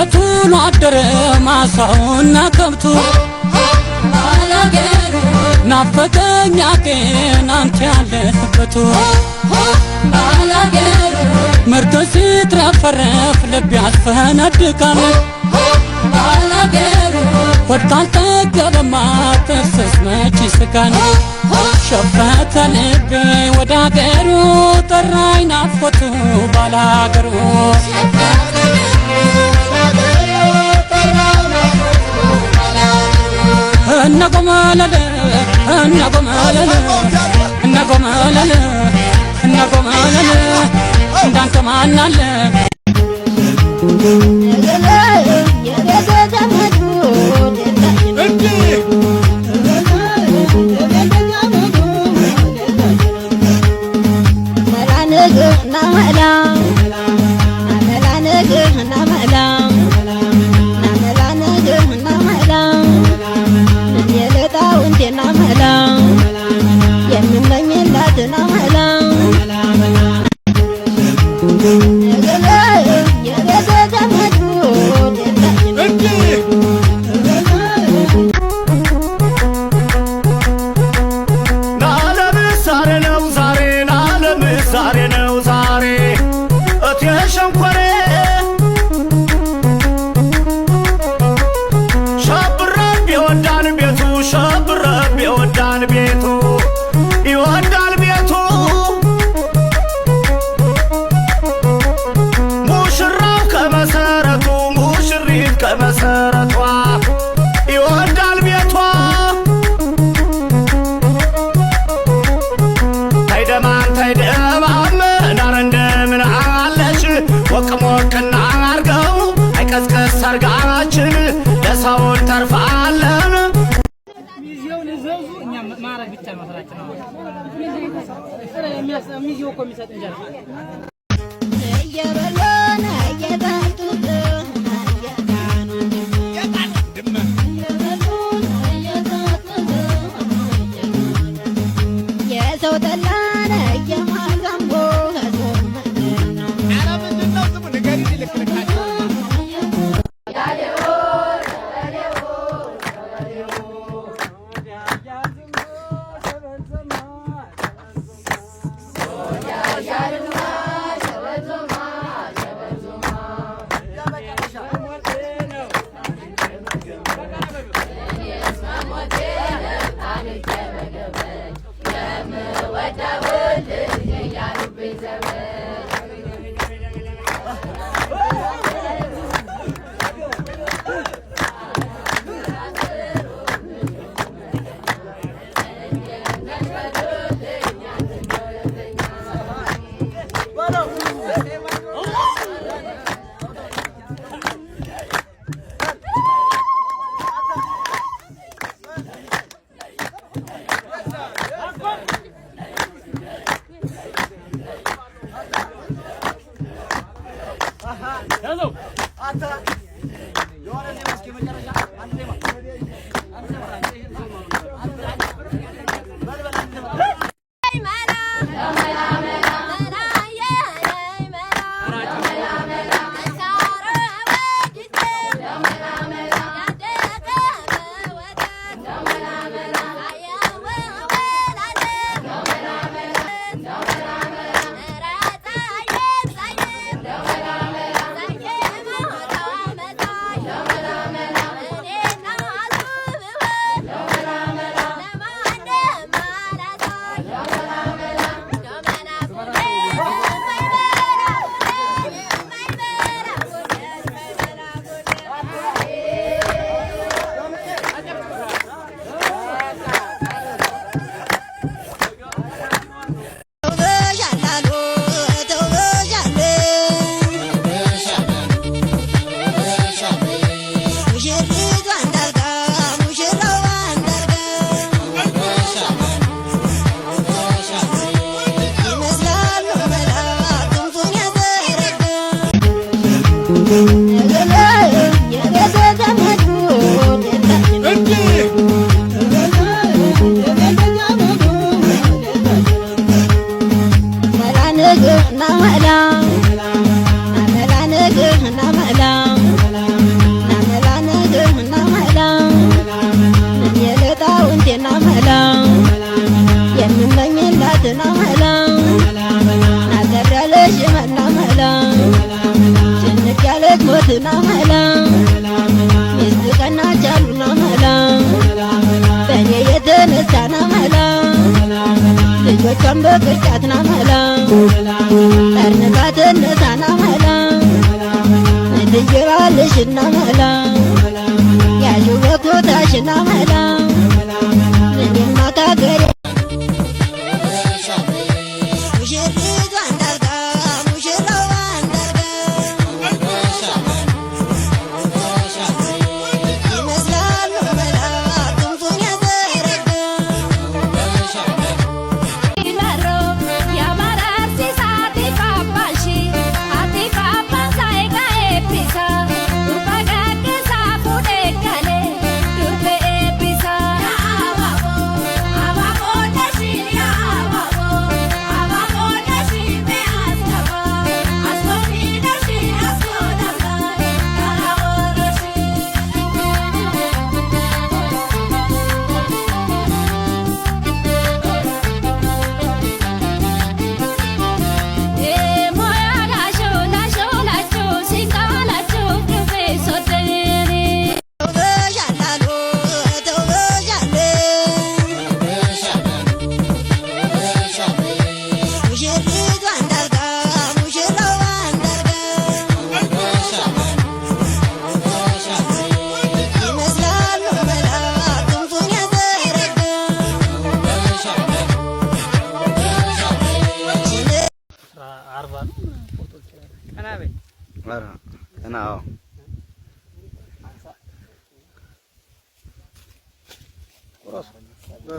የቱን አደረ ማሳውና ከብቱ ናፈቀኝ አቄን አንተ ያለህበቱ ምርቶ ሲትረፈረፍ ልብ ያስፈነድቃል ሆድ ካልጠገበማ ጥርስስ መች ይስቃል ሸፈተ ልቤ ወደ አገሩ ጠራኝ ናፍቆቱ ባላገሩ እነጎመለለ እነጎመለለ እነጎመለለ እነጎመለለ እንዳንተ ማን አለ ሰርጋችን ለሰውን ተርፋለን ሚዚውን ዘዙ እኛ ማረግ ብቻ መስራችን ነው ሚዚው እኮ የሚሰጥ እንጀራ እየበላን እየጠጡት የሰው ጠላን እየማልገንቦ na ma'ala እንጀራልሽና መላ ያዩ በኮታሽና መላ እኔማ ካገሬ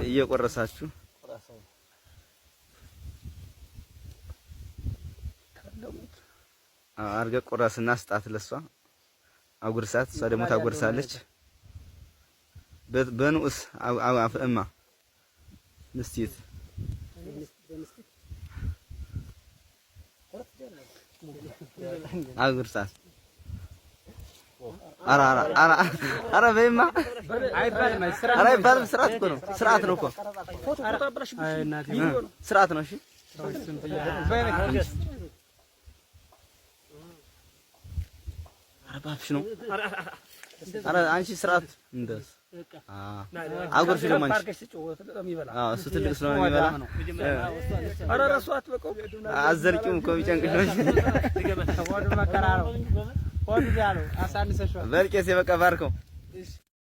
እየቆረሳችሁ አርገ ቆራስና ስጣት ለሷ አጉርሳት። እሷ ደግሞ ታጎርሳለች። በንኡስ አፍእማ ምስቲት አጉርሳት። አረ በይማ አይባልም። ስርዓት እኮ ነው። ስርዓት ነው እኮ ስርዓት ነው። እሺ አባብሽ ነው። አረ አንቺ ስርዓት እንደስ አጉርሽ ደግሞ አንቺ እሱ ትልቅ ስለሆነ የሚበላ አረ ራሱ አትበቀው አዘርቂውም እኮ ቢጨንቅሽ ነው። በልቄስ የበቃ ባርከው